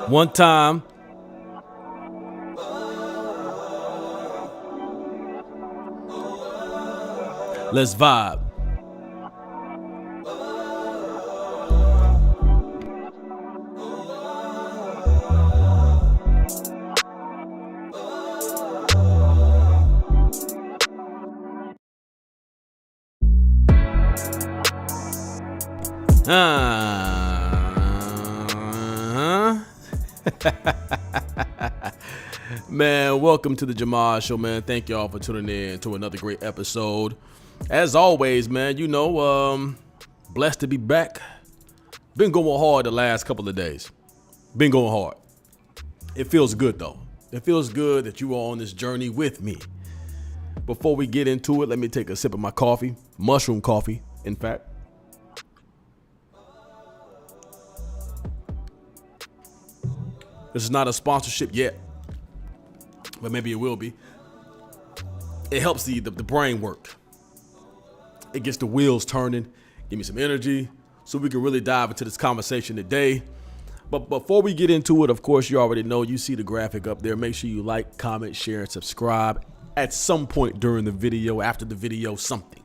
One time. Let's vibe. Man, welcome to the Jahmad Show, man. Thank y'all for tuning in to another great episode. As always, man, blessed to be back. Been going hard the last couple of days. Been going hard. It feels good, though. It feels good that you are on this journey with me. Before we get into it, let me take a sip of my coffee. Mushroom coffee, in fact. This is not a sponsorship yet, but maybe it will be. It helps the brain work. It gets the wheels turning, give me some energy so we can really dive into this conversation today. But before we get into it, of course, you already know, you see the graphic up there. Make sure you like, comment, share, and subscribe at some point during the video, after the video, something.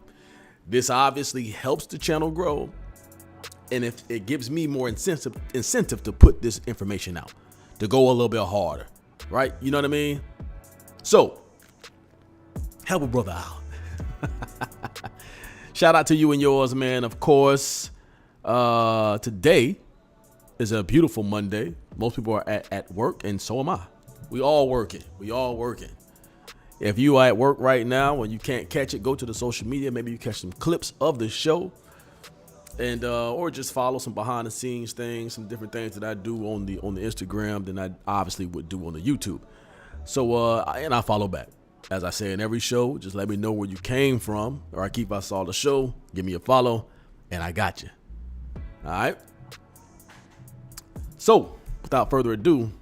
This obviously helps the channel grow, and if it gives me more incentive to put this information out, to go a little bit harder, right? You know what I mean? So, help a brother out. Shout out to you and yours, man. Of course, today is a beautiful Monday. Most people are at work, and so am I. We all working. If you are at work right now and you can't catch it, go to the social media. Maybe you catch some clips of the show. And or just follow some behind the scenes things, some different things that I do on the Instagram than I obviously would do on the YouTube. So and I follow back. As I say in every show, just let me know where you came from, or if I saw the show, give me a follow, and I got you. All right. So without further ado,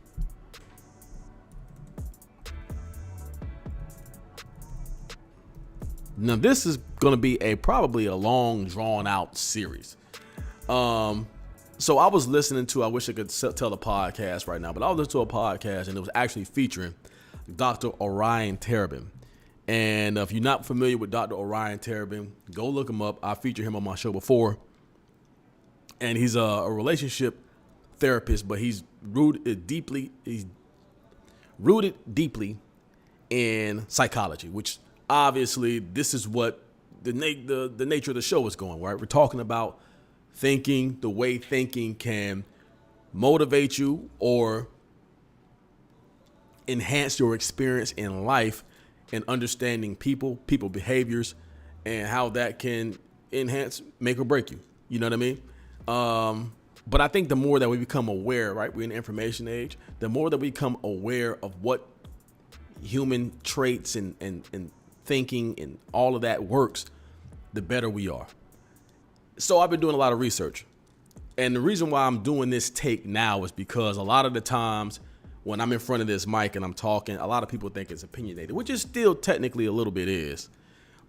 now this is going to be probably a long, drawn out series. So I was listening to, I wish I could tell the podcast right now, but I was listening to a podcast and it was actually featuring Dr. Orion Terabin. And if you're not familiar with Dr. Orion Terabin, go look him up. I featured him on my show before. And he's a relationship therapist, but he's rooted deeply in psychology, which obviously, this is what the nature of the show is going, right? We're talking about thinking, the way thinking can motivate you or enhance your experience in life and understanding people behaviors, and how that can enhance, make or break you. You know what I mean? But I think the more that we become aware, right? We're in the information age. The more that we become aware of what human traits and thinking and all of that works, the better we are. So I've been doing a lot of research. And the reason why I'm doing this take now is because a lot of the times when I'm in front of this mic and I'm talking, a lot of people think it's opinionated, which is still technically a little bit is.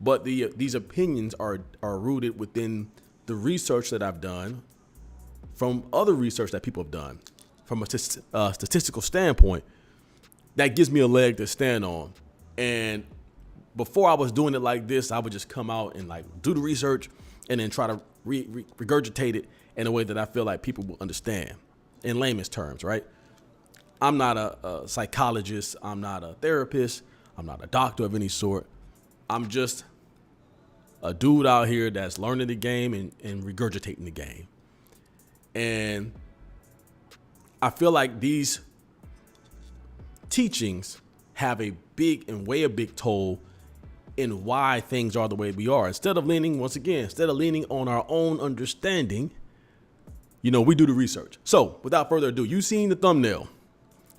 But these opinions are rooted within the research that I've done, from other research that people have done, from a statistical standpoint, that gives me a leg to stand on. And before I was doing it like this, I would just come out and like do the research and then try to regurgitate it in a way that I feel like people will understand in layman's terms, right? I'm not a psychologist. I'm not a therapist. I'm not a doctor of any sort. I'm just a dude out here that's learning the game and regurgitating the game. And I feel like these teachings have a big toll in why things are the way we are. Instead of leaning on our own understanding, we do the research. So without further ado, you've seen the thumbnail.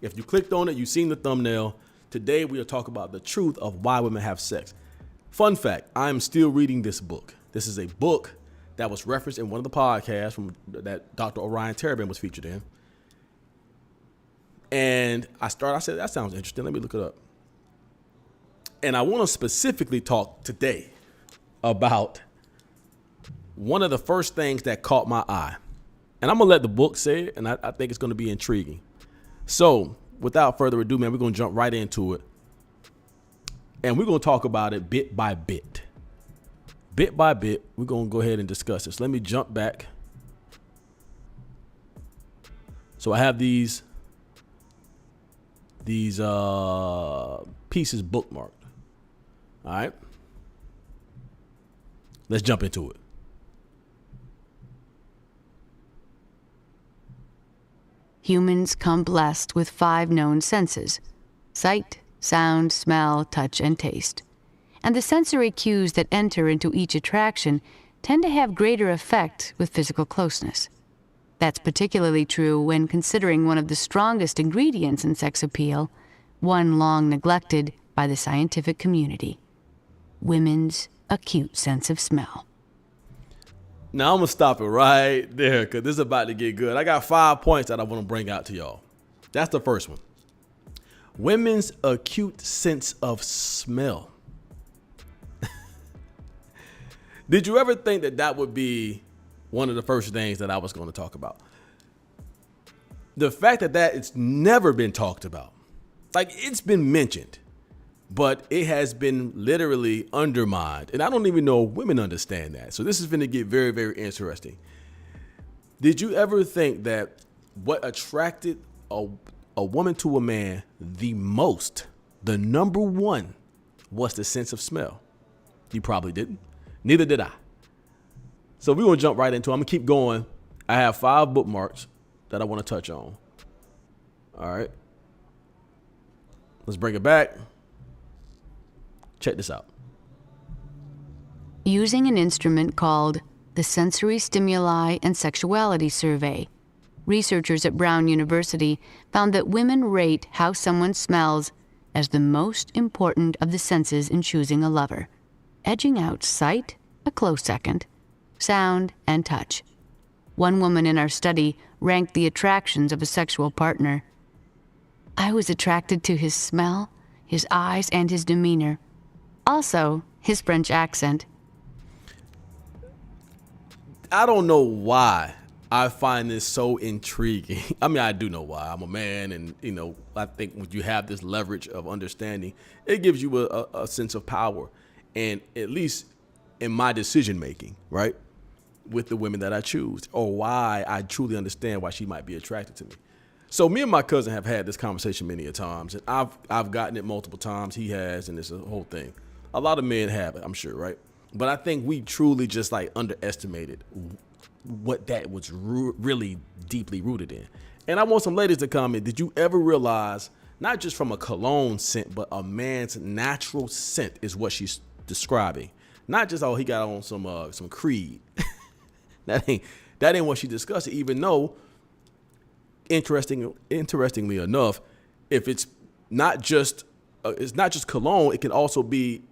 If you clicked on it, you've seen the thumbnail. Today we will talk about the truth of why women have sex. Fun fact, I'm still reading this book. This is a book that was referenced in one of the podcasts that Dr. Orion Terabin was featured in. And I said, that sounds interesting. Let me look it up. And I want to specifically talk today about one of the first things that caught my eye. And I'm going to let the book say it, and I think it's going to be intriguing. So without further ado, man, we're going to jump right into it. And we're going to talk about it bit by bit. Bit by bit, we're going to go ahead and discuss this. Let me jump back. So I have these pieces bookmarked. All right. Let's jump into it. Humans come blessed with 5 known senses: sight, sound, smell, touch, and taste. And the sensory cues that enter into each attraction tend to have greater effect with physical closeness. That's particularly true when considering one of the strongest ingredients in sex appeal, one long neglected by the scientific community: women's acute sense of smell. Now I'm going to stop it right there because this is about to get good. I got 5 points that I want to bring out to y'all. That's the first one. Women's acute sense of smell. Did you ever think that that would be one of the first things that I was going to talk about? The fact that it's never been talked about. Like, it's been mentioned, but it has been literally undermined. And I don't even know if women understand that. So this is going to get very, very interesting. Did you ever think that what attracted a woman to a man the most, the number one, was the sense of smell? You probably didn't. Neither did I. So we're going to jump right into it. I'm going to keep going. I have 5 bookmarks that I want to touch on. All right. Let's bring it back. Check this out. Using an instrument called the Sensory Stimuli and Sexuality Survey, researchers at Brown University found that women rate how someone smells as the most important of the senses in choosing a lover, edging out sight, a close second, sound, and touch. One woman in our study ranked the attractions of a sexual partner. I was attracted to his smell, his eyes, and his demeanor. Also, his French accent. I don't know why I find this so intriguing. I mean, I do know why. I'm a man, and, I think when you have this leverage of understanding, it gives you a sense of power. And at least in my decision making, right, with the women that I choose, or why I truly understand why she might be attracted to me. So me and my cousin have had this conversation many a times, and I've gotten it multiple times. He has, and it's a whole thing. A lot of men have it, I'm sure, right? But I think we truly just underestimated what that was really deeply rooted in. And I want some ladies to comment. Did you ever realize, not just from a cologne scent, but a man's natural scent is what she's describing? Not just, he got on some Creed. that ain't what she discussed. Even though, interestingly enough, if it's not just cologne, it can also be,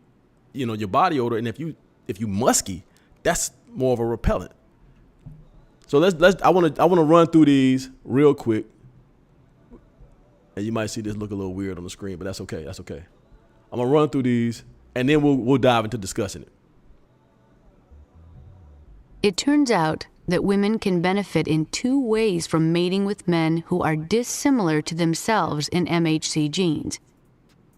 your body odor. And if you musky, that's more of a repellent. So I want to run through these real quick. And you might see this look a little weird on the screen, but that's okay. That's okay. I'm gonna run through these, and then we'll dive into discussing it. It turns out that women can benefit in 2 ways from mating with men who are dissimilar to themselves in MHC genes.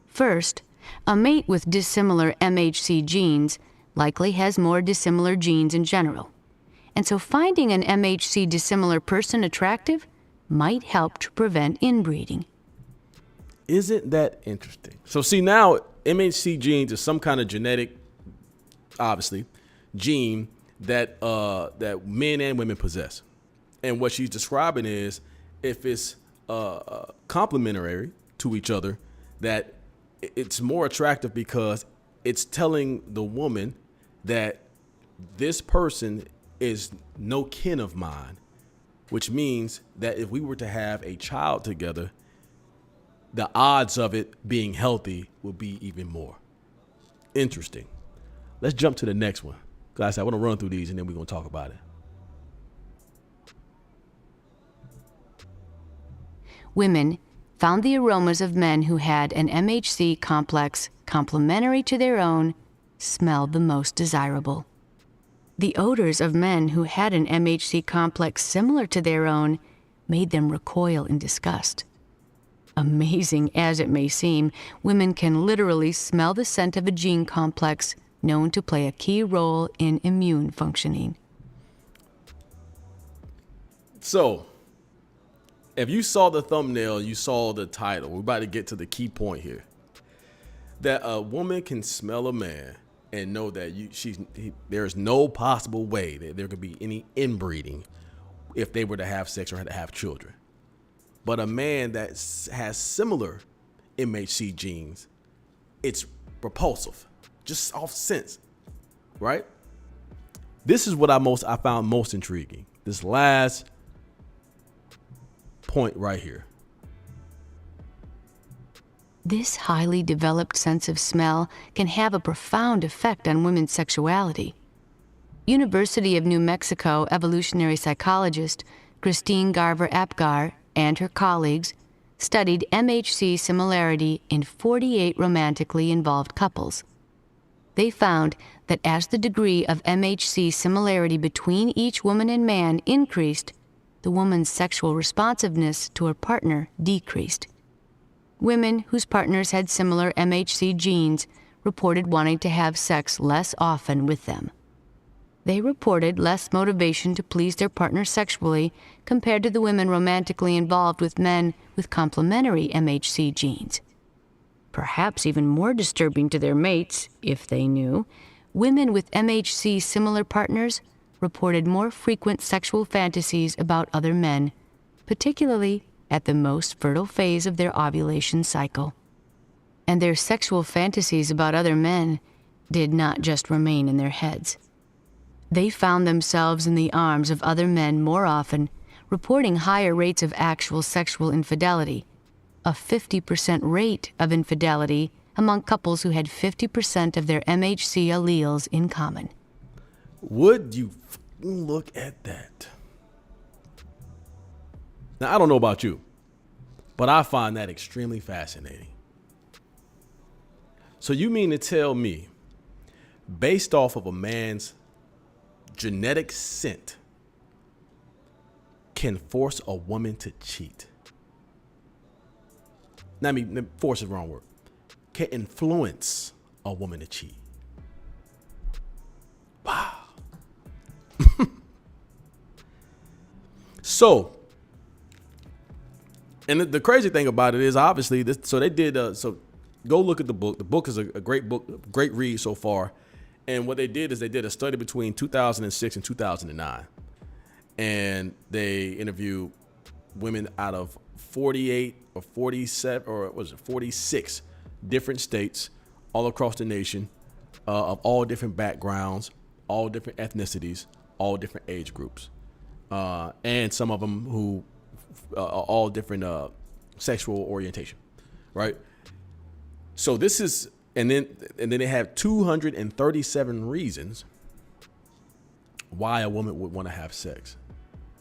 First, a mate with dissimilar MHC genes likely has more dissimilar genes in general. And so finding an MHC dissimilar person attractive might help to prevent inbreeding. Isn't that interesting? So see, now MHC genes is some kind of genetic, obviously, gene that men and women possess. And what she's describing is, if it's complementary to each other, that it's more attractive because it's telling the woman that this person is no kin of mine, which means that if we were to have a child together, the odds of it being healthy will be even more. Interesting. Let's jump to the next one. Guys, I want to run through these and then we're going to talk about it. Women found the aromas of men who had an MHC complex complementary to their own smelled the most desirable. The odors of men who had an MHC complex similar to their own made them recoil in disgust. Amazing as it may seem, women can literally smell the scent of a gene complex known to play a key role in immune functioning. So, if you saw the thumbnail, you saw the title. We're about to get to the key point here. That a woman can smell a man and know that there's no possible way that there could be any inbreeding if they were to have sex or had to have children. But a man that has similar MHC genes, it's repulsive, just off sense, right? This is what I found most intriguing. This last point right here. This highly developed sense of smell can have a profound effect on women's sexuality. University of New Mexico evolutionary psychologist Christine Garver-Apgar and her colleagues studied MHC similarity in 48 romantically involved couples. They found that as the degree of MHC similarity between each woman and man increased, the woman's sexual responsiveness to her partner decreased. Women whose partners had similar MHC genes reported wanting to have sex less often with them. They reported less motivation to please their partner sexually compared to the women romantically involved with men with complementary MHC genes. Perhaps even more disturbing to their mates, if they knew, women with MHC similar partners reported more frequent sexual fantasies about other men, particularly at the most fertile phase of their ovulation cycle. And their sexual fantasies about other men did not just remain in their heads. They found themselves in the arms of other men more often, reporting higher rates of actual sexual infidelity, a 50% rate of infidelity among couples who had 50% of their MHC alleles in common. Would you look at that? Now, I don't know about you, but I find that extremely fascinating. So you mean to tell me, based off of a man's genetic scent, can force a woman to cheat? Now, I mean, force is the wrong word. Can influence a woman to cheat? Wow. So, and the crazy thing about it is, obviously, this. So they did. So go look at the book. The book is a great book, great read so far. And what they did is they did a study between 2006 and 2009, and they interviewed women out of 48 or 47 or what was it, 46 different states all across the nation, of all different backgrounds, all different ethnicities, all different age groups, and some of them who are all different sexual orientation, right? So this is, and then they have 237 reasons why a woman would want to have sex.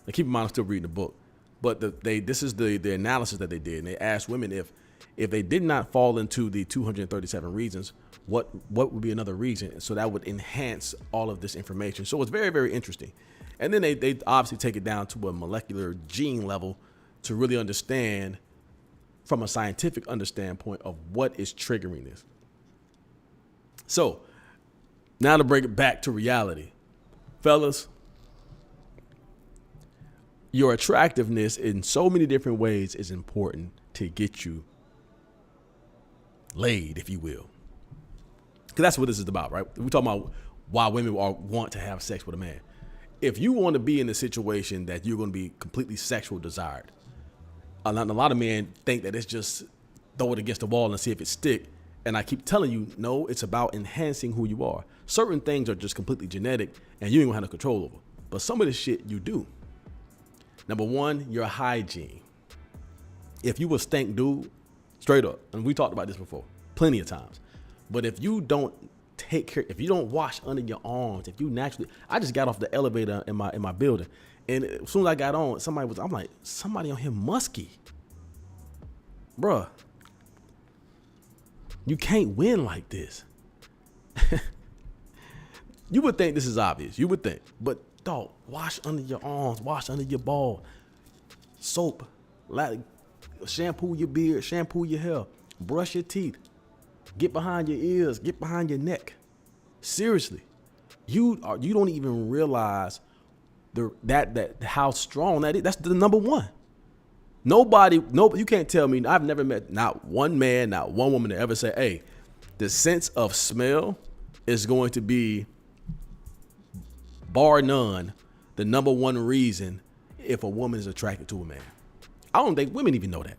Now keep in mind, I'm still reading the book, but this is the analysis that they did, and they asked women if they did not fall into the 237 reasons, what would be another reason? So that would enhance all of this information. So it's very, very interesting. And then they obviously take it down to a molecular gene level to really understand from a scientific standpoint of what is triggering this. So now to bring it back to reality, fellas, your attractiveness in so many different ways is important to get you laid, if you will. Because that's what this is about, right? We're talking about why women want to have sex with a man. If you want to be in a situation that you're going to be completely sexual desired, a lot of men think that it's just throw it against the wall and see if it stick. And I keep telling you, no, it's about enhancing who you are. Certain things are just completely genetic and you ain't gonna have no control over. But some of this shit you do. Number one, your hygiene. If you a stink dude, straight up, and we talked about this before plenty of times, but if you don't take care, if you don't wash under your arms, if you naturally, I just got off the elevator in my building, and as soon as I got on, I'm like, somebody on here musky. Bruh, you can't win like this. You would think this is obvious. You would think. But, dog, wash under your arms. Wash under your ball. Soap. shampoo your beard, shampoo your hair, brush your teeth, get behind your ears, get behind your neck. Seriously, you don't even realize that how strong that is. That's the number one. You can't tell me. I've never met not one man, not one woman to ever say, "Hey, the sense of smell is going to be, bar none, the number one reason if a woman is attracted to a man." I don't think women even know that.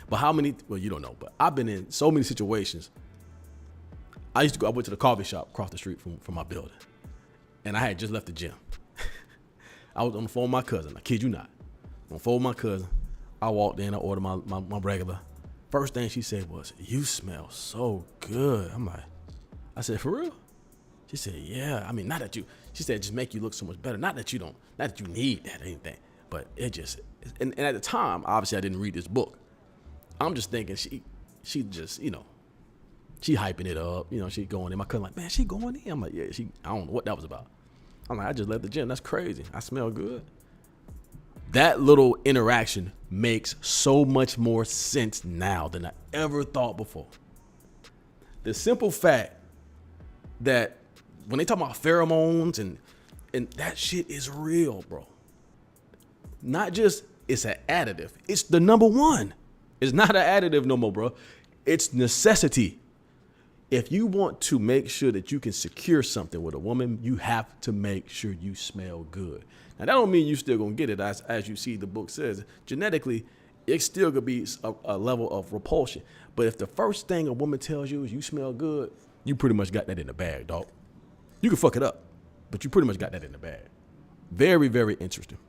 But how many? Well, you don't know. But I've been in so many situations. I went to the coffee shop across the street from my building, and I had just left the gym. I was on the phone with my cousin. I kid you not. On the phone with my cousin. I walked in. I ordered my regular. First thing she said was, "You smell so good." I said, "For real?" She said, "Yeah. I mean, not that you." She said, "Just make you look so much better. Not that you need that or anything, but it just." And at the time, obviously, I didn't read this book. I'm just thinking she just, she hyping it up. She going in. My cousin like, "Man, she going in." I'm like, "Yeah, I don't know what that was about." I'm like, "I just left the gym. That's crazy. I smell good." That little interaction makes so much more sense now than I ever thought before. The simple fact that when they talk about pheromones and that shit is real, bro. Not just it's an additive. It's the number one. It's not an additive no more, bro. It's necessity. If you want to make sure that you can secure something with a woman, you have to make sure you smell good. Now, that don't mean you still gonna get it. As you see, the book says, genetically, it still could be a level of repulsion. But if the first thing a woman tells you is you smell good, you pretty much got that in the bag, dog. You can fuck it up, but you pretty much got that in the bag. Very, very interesting.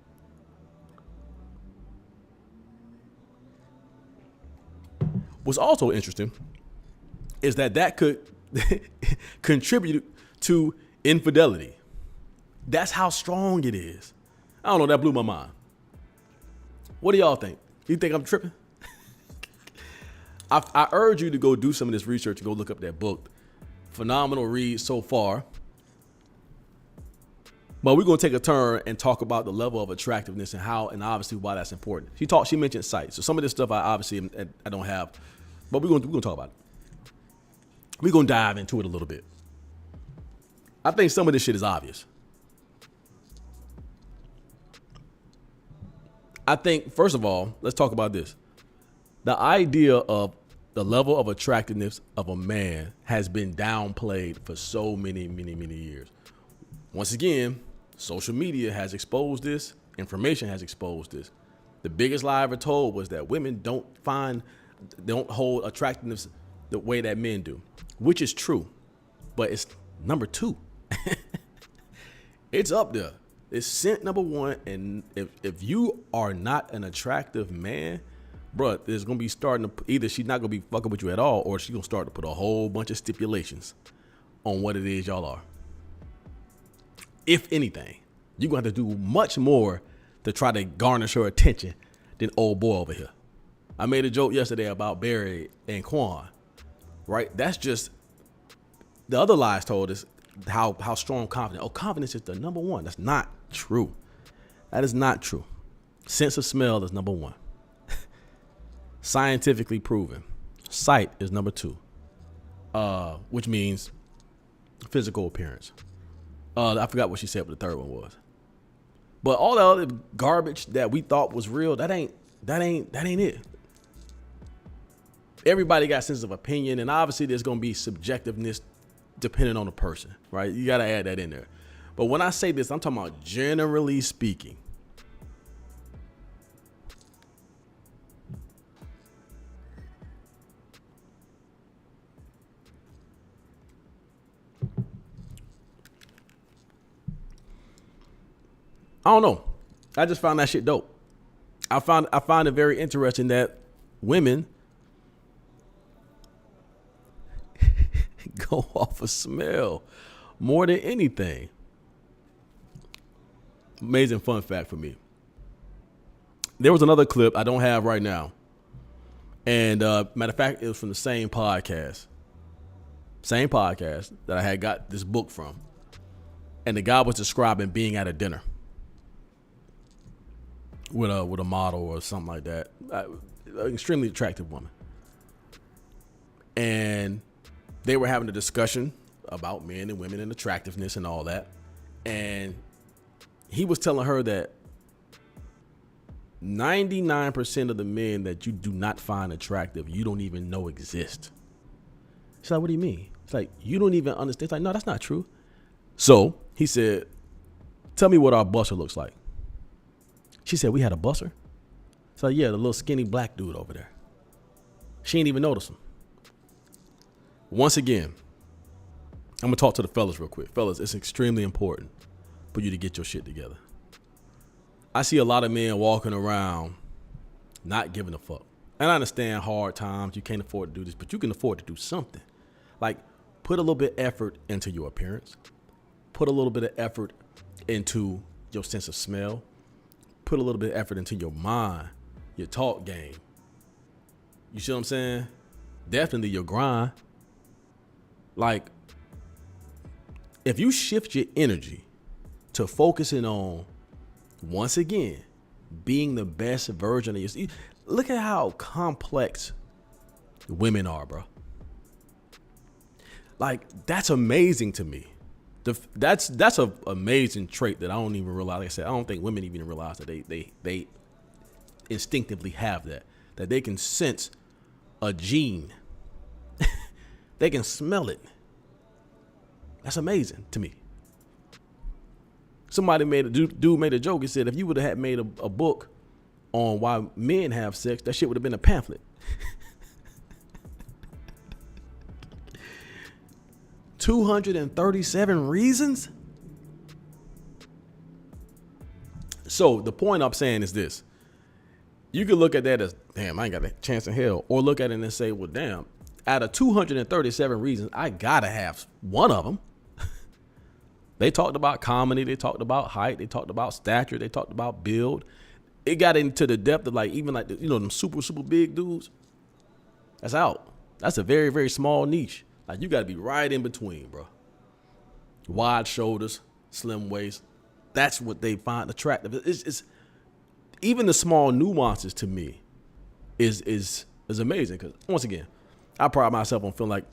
What's also interesting is that could contribute to infidelity. That's how strong it is. I don't know, that blew my mind. What do y'all think? You think I'm tripping? I urge you to go do some of this research and go look up that book. Phenomenal read so far. But we're going to take a turn and talk about the level of attractiveness and obviously why that's important. She mentioned sight. So some of this stuff I don't have, but we're going to talk about it. We're going to dive into it a little bit. I think some of this shit is obvious. I think, first of all, let's talk about this. The idea of the level of attractiveness of a man has been downplayed for so many, many, many years. Once again, social media has exposed this. Information has exposed this. The biggest lie ever told was that women don't hold attractiveness the way that men do, which is true, but it's number two. It's up there. It's scent number one, and if you are not an attractive man, bruh, there's gonna be either she's not gonna be fucking with you at all, or she's gonna start to put a whole bunch of stipulations on what it is y'all are. If anything, you're gonna have to do much more to try to garnish her attention than old boy over here. I made a joke yesterday about Barry and Quan, right? That's just the other lies told us how strong confidence. Oh, confidence is the number one. That's not true. That is not true. Sense of smell is number one. Scientifically proven. Sight is number two, which means physical appearance. I forgot what she said, what the third one was. But all the other garbage that we thought was real, that ain't it. Everybody got sense of opinion, and obviously there's gonna be subjectiveness depending on the person, right? You gotta add that in there. But when I say this, I'm talking about generally speaking. I don't know. I just found that shit dope. I find it very interesting that women go off of smell more than anything. Amazing fun fact for me. There was another clip I don't have right now. And matter of fact, it was from the same podcast. Same podcast that I had got this book from. And the guy was describing being at a dinner. with a model or something like that, an extremely attractive woman, and they were having a discussion about men and women and attractiveness and all that, and he was telling her that 99% of the men that you do not find attractive, you don't even know exist. She's like, what do you mean? It's like, you don't even understand. It's like, no, that's not true. So he said, tell me what our busser looks like. She said, we had a busser? It's like, yeah, the little skinny black dude over there. She ain't even notice him. Once again, I'm going to talk to the fellas real quick. Fellas, it's extremely important for you to get your shit together. I see a lot of men walking around not giving a fuck. And I understand hard times. You can't afford to do this, but you can afford to do something. Like, put a little bit of effort into your appearance. Put a little bit of effort into your sense of smell. Put a little bit of effort into your mind, your talk game. You see what I'm saying? Definitely your grind. Like, if you shift your energy to focusing on, once again, being the best version of yourself. Look at how complex women are, bro. Like, that's amazing to me. That's an amazing trait that I don't even realize. Like I said, I don't think women even realize that they instinctively have that they can sense a gene. They can smell it. That's amazing to me. Somebody dude made a joke. He said, if you would have made a book on why men have sex, that shit would have been a pamphlet. 237 reasons? So the point I'm saying is this. You could look at that as, damn, I ain't got a chance in hell. Or look at it and say, well, damn, out of 237 reasons, I gotta have one of them. They talked about comedy. They talked about height. They talked about stature. They talked about build. It got into the depth of like, even like, them super, super big dudes. That's out. That's a very, very small niche. Like, you got to be right in between, bro. Wide shoulders, slim waist. That's what they find attractive. It's even the small nuances to me is amazing. Because once again, I pride myself on feeling like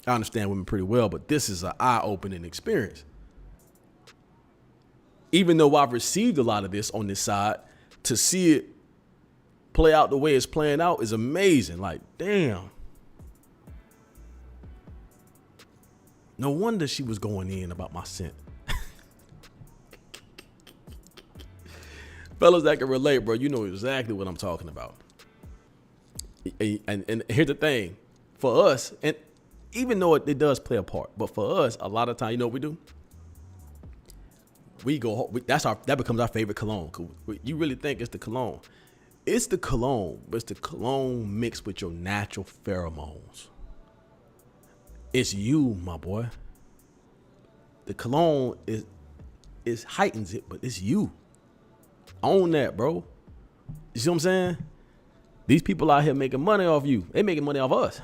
I understand women pretty well, but this is an eye-opening experience. Even though I've received a lot of this on this side, to see it play out the way it's playing out is amazing. Like, damn. No wonder she was going in about my scent. Fellas that can relate, bro, you know exactly what I'm talking about. And here's the thing. For us, and even though it does play a part, but for us, a lot of time, you know what we do? That becomes our favorite cologne. You really think it's the cologne. It's the cologne, but it's the cologne mixed with your natural pheromones. It's you, my boy. The cologne is heightens it, but it's you. Own that, bro. You see what I'm saying? These people out here making money off you. They making money off us.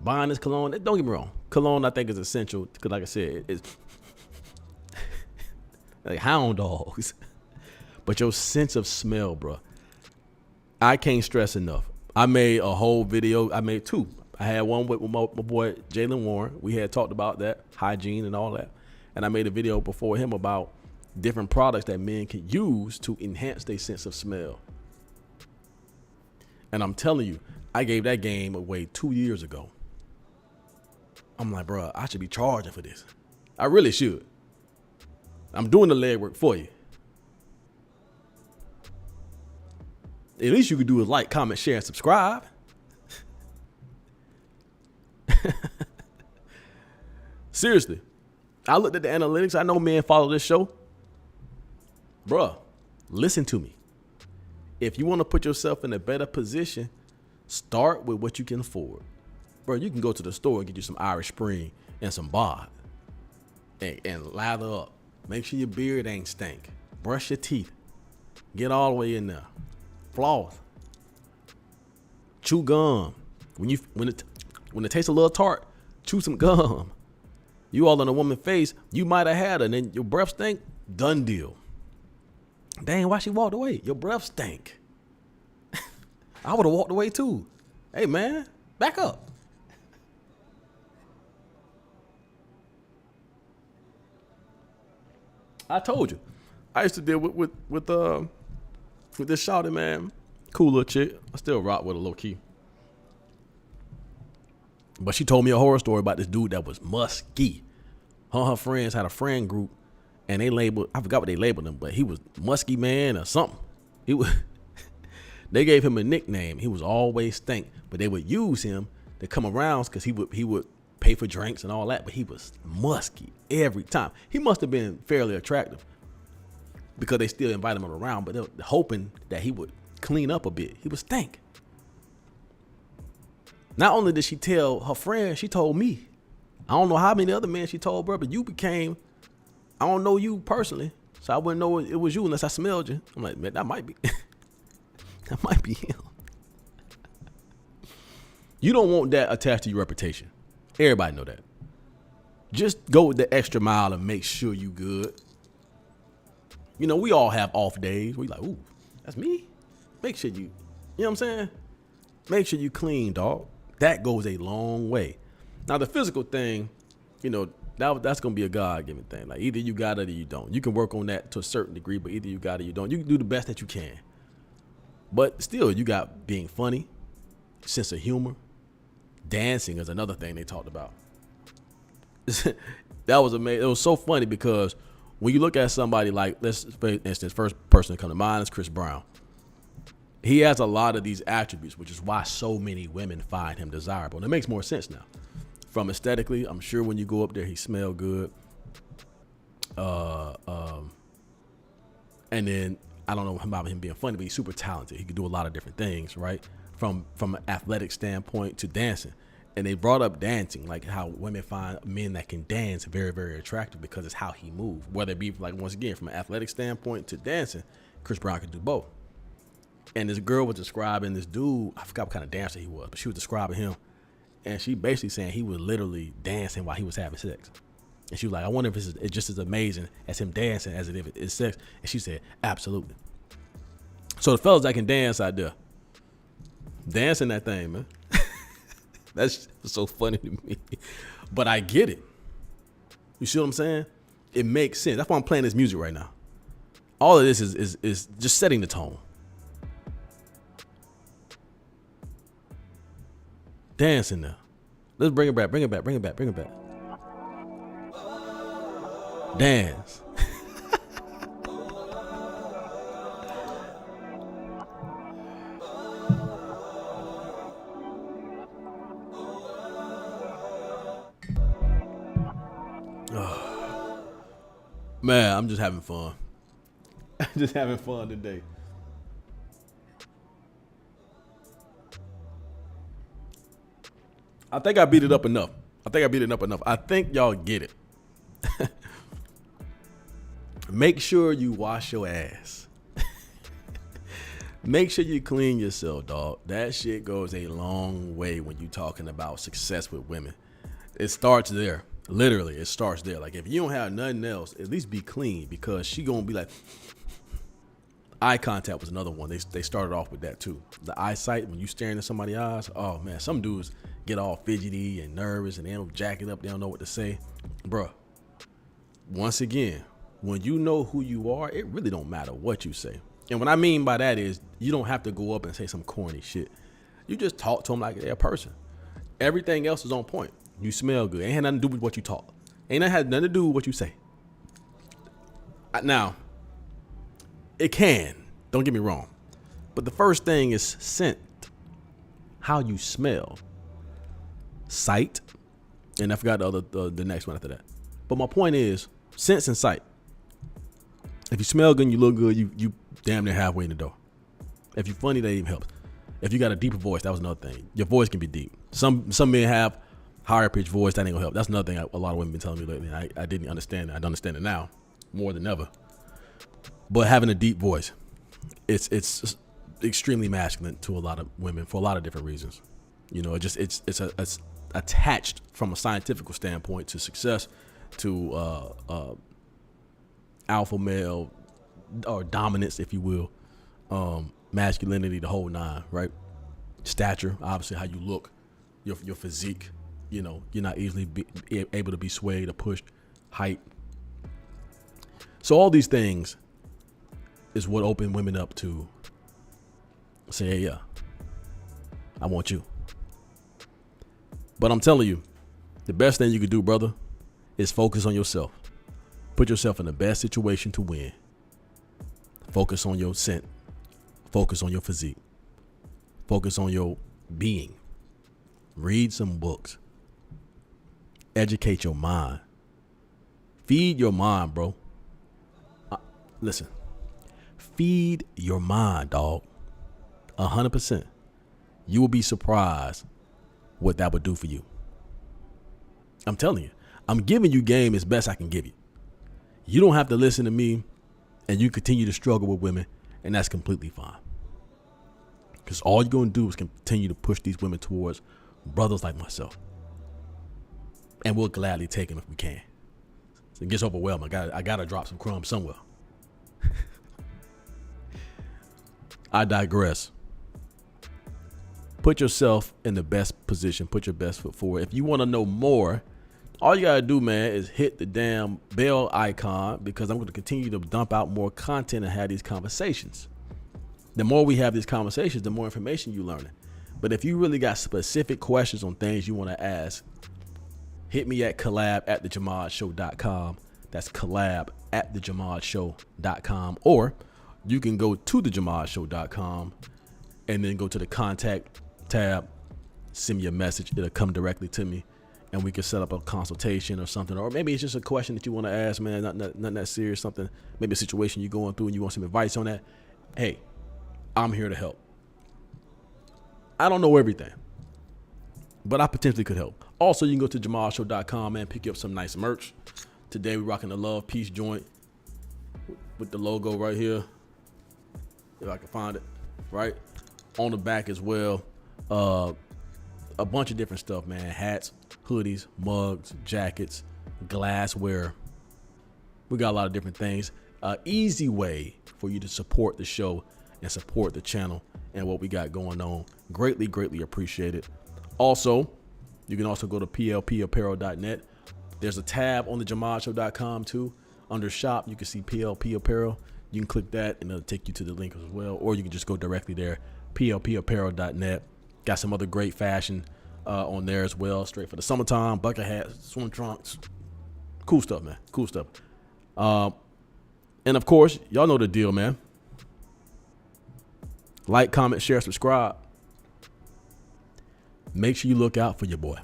Buying this cologne. Don't get me wrong. Cologne, I think, is essential because, like I said, it's like hound dogs. But your sense of smell, bro. I can't stress enough. I made a whole video. I made two. I had one with my boy Jalen Warren. We had talked about that, hygiene and all that. And I made a video before him about different products that men can use to enhance their sense of smell. And I'm telling you, I gave that game away 2 years ago. I'm like, bro, I should be charging for this. I really should. I'm doing the legwork for you. At least you could do is like, comment, share, and subscribe. Seriously. I looked at the analytics. I know men follow this show. Bruh, listen to me. If you want to put yourself in a better position, start with what you can afford. Bro, you can go to the store and get you some Irish Spring and some Bod and lather up. Make sure your beard ain't stink. Brush your teeth. Get all the way in there. Floss. Chew gum. When it tastes a little tart, chew some gum. You all in a woman's face, you might have had it, and then your breath stink, done deal. Dang, why she walked away? Your breath stank. I would have walked away too. Hey man, back up. I told you. I used to deal with this shawty, man. Cool little chick. I still rock with her low key. But she told me a horror story about this dude that was musky. Her and her friends had a friend group, and they labeled, I forgot what they labeled him, but he was musky man or something. He was, they gave him a nickname. He was always stink, but they would use him to come around because he would pay for drinks and all that, but he was musky every time. He must have been fairly attractive because they still invited him around, but they were hoping that he would clean up a bit. He was stink. Not only did she tell her friend, she told me. I don't know how many other men she told, bro, but you became, I don't know you personally, so I wouldn't know it was you unless I smelled you. I'm like, man, that might be, that might be him. You don't want that attached to your reputation. Everybody know that. Just go with the extra mile and make sure you good. You know, we all have off days. We like, ooh, that's me. Make sure you know what I'm saying? Make sure you clean, dog. That goes a long way. Now, the physical thing, you know, that's going to be a God-given thing. Like, either you got it or you don't. You can work on that to a certain degree, but either you got it or you don't. You can do the best that you can. But still, you got being funny, sense of humor. Dancing is another thing they talked about. That was amazing. It was so funny because when you look at somebody like, let's for instance, first person to come to mind is Chris Brown. He has a lot of these attributes, which is why so many women find him desirable. And it makes more sense now. From aesthetically, I'm sure when you go up there, he smell good. And then I don't know about him being funny, but he's super talented. He can do a lot of different things, right? From an athletic standpoint to dancing. And they brought up dancing, like how women find men that can dance very, very attractive because it's how he moves. Whether it be, like, once again, from an athletic standpoint to dancing, Chris Brown could do both. And this girl was describing this dude, I forgot what kind of dancer he was, but she was describing him. And she basically saying he was literally dancing while he was having sex. And she was like, I wonder if it's just as amazing as him dancing as if it's sex. And she said, absolutely. So the fellas that can dance out there, dancing that thing, man. That's so funny to me. But I get it. You see what I'm saying? It makes sense. That's why I'm playing this music right now. All of this is just setting the tone. Dancing now. Let's bring it back. Dance. Man, I'm just having fun. Just having fun today. I think I beat it up enough. I think y'all get it. Make sure you wash your ass. Make sure you clean yourself, dog. That shit goes a long way when you talking about success with women. It starts there. Literally, it starts there. Like, if you don't have nothing else, at least be clean, because she gonna be like, eye contact was another one. They started off with that too. The eyesight, when you staring at somebody's eyes, oh man, some dudes get all fidgety and nervous and they don't jack it up. They don't know what to say. Bruh, once again, when you know who you are, it really don't matter what you say. And what I mean by that is you don't have to go up and say some corny shit. You just talk to them like they're a person. Everything else is on point. You smell good. Ain't had nothing to do with what you talk. Ain't had nothing to do with what you say. Now, it can. Don't get me wrong. But the first thing is scent. How you smell. Sight. And I forgot the next one after that. But my point is, sense and sight. If you smell good and you look good, you damn near halfway in the door. If you're funny, that even helps. If you got a deeper voice, that was another thing. Your voice can be deep. Some men have higher pitched voice, that ain't gonna help. That's another thing a lot of women been telling me lately. I didn't understand it. I understand it now more than ever. But having a deep voice, it's extremely masculine to a lot of women for a lot of different reasons. You know, it's attached from a scientific standpoint to success, to alpha male or dominance, if you will, masculinity, the whole nine, right? Stature, obviously how you look, your physique, you know, you're not easily able to be swayed or pushed, height. So all these things is what open women up to say, hey, yeah, I want you. But I'm telling you, the best thing you could do, brother, is focus on yourself. Put yourself in the best situation to win. Focus on your scent. Focus on your physique. Focus on your being. Read some books. Educate your mind. Feed your mind, bro. Listen. Feed your mind, dog. 100%. You will be surprised what that would do for you. I'm telling you. I'm giving you game as best I can give you. You don't have to listen to me and you continue to struggle with women, and that's completely fine. Because all you're going to do is continue to push these women towards brothers like myself. And we'll gladly take them if we can. So it gets overwhelming. I got to drop some crumbs somewhere. I digress. Put yourself in the best position. Put your best foot forward. If you want to know more, all you got to do, man, is hit the damn bell icon, because I'm going to continue to dump out more content and have these conversations. The more we have these conversations, the more information you learn. But if you really got specific questions on things you want to ask, hit me at collab@thejahmadshow.com. That's collab@thejahmadshow.com. Or you can go to thejahmadshow.com and then go to the contact tab, send me a message. It'll come directly to me, and we can set up a consultation or something. Or maybe it's just a question that you want to ask, man, not that serious, something, maybe a situation you're going through and you want some advice on that. Hey, I'm here to help. I don't know everything, but I potentially could help. Also, you can go to jahmadshow.com and pick up some nice merch. Today, we're rocking the Love Peace joint with the logo right here, if I can find it, right? On the back as well. A bunch of different stuff, man. Hats, hoodies, mugs, jackets, glassware. We got a lot of different things. Easy way for you to support the show and support the channel and what we got going on. Greatly, greatly appreciate it. Also, you can also go to plpapparel.net. There's a tab on the jahmadshow.com too. Under shop, you can see PLP Apparel. You can click that and it'll take you to the link as well. Or you can just go directly there, plpapparel.net. Got some other great fashion on there as well. Straight for the summertime, bucket hats, swim trunks. Cool stuff, man. Cool stuff. And of course, y'all know the deal, man. Like, comment, share, subscribe. Make sure you look out for your boy.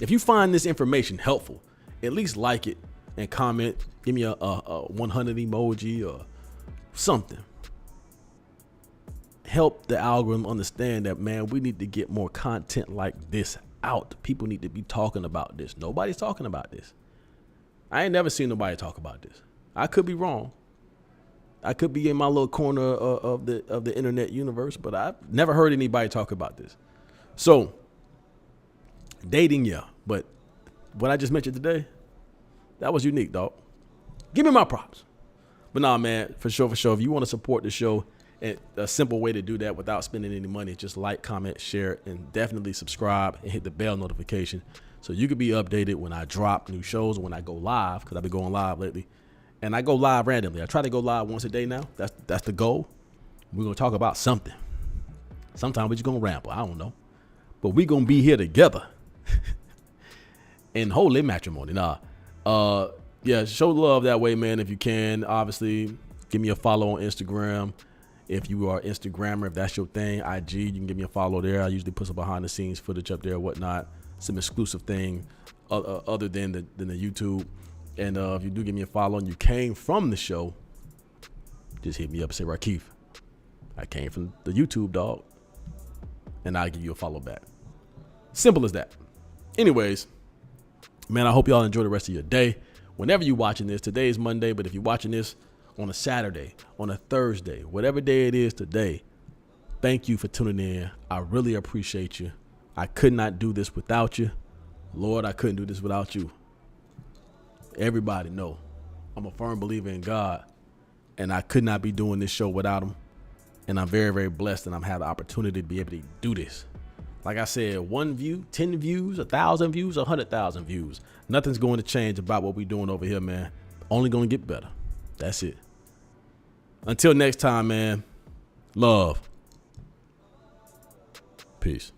If you find this information helpful, at least like it and comment. Give me a 100 emoji or something. Help the algorithm understand that, man, we need to get more content like this out. People need to be talking about this. Nobody's talking about this. I ain't never seen nobody talk about this. I could be wrong. I could be in my little corner of the internet universe, but I've never heard anybody talk about this. So, dating, yeah, but what I just mentioned today, that was unique, dog. Give me my props. But nah, man, for sure. If you want to support the show, and a simple way to do that without spending any money, just like, comment, share, and definitely subscribe and hit the bell notification so you can be updated when I drop new shows or when I go live, because I've been going live lately. And I go live randomly. I try to go live once a day now. That's the goal. We're going to talk about something. Sometimes we're just going to ramble. I don't know. But we're going to be here together in holy matrimony. Yeah, show love that way, man, if you can. Obviously, give me a follow on Instagram. If you are Instagrammer, if that's your thing, IG, you can give me a follow there. I usually put some behind the scenes footage up there, whatnot, some exclusive thing other than the YouTube. And if you do give me a follow and you came from the show, just hit me up and say, Rakif, I came from the YouTube, dog. And I'll give you a follow back. Simple as that. Anyways, man, I hope y'all enjoy the rest of your day. Whenever you're watching this, today is Monday, but if you're watching this on a Saturday, on a Thursday, whatever day it is today, thank you for tuning in. I really appreciate you. I could not do this without you. Lord, I couldn't do this without you. Everybody know I'm a firm believer in God, And I could not be doing this show without him. And I'm very, very blessed that I'm having the opportunity to be able to do this. Like I said, 1 view, 10 views, 1,000 views, 100,000 views. Nothing's going to change about what we're doing over here, man. Only going to get better. That's it. Until next time, man. Love. Peace.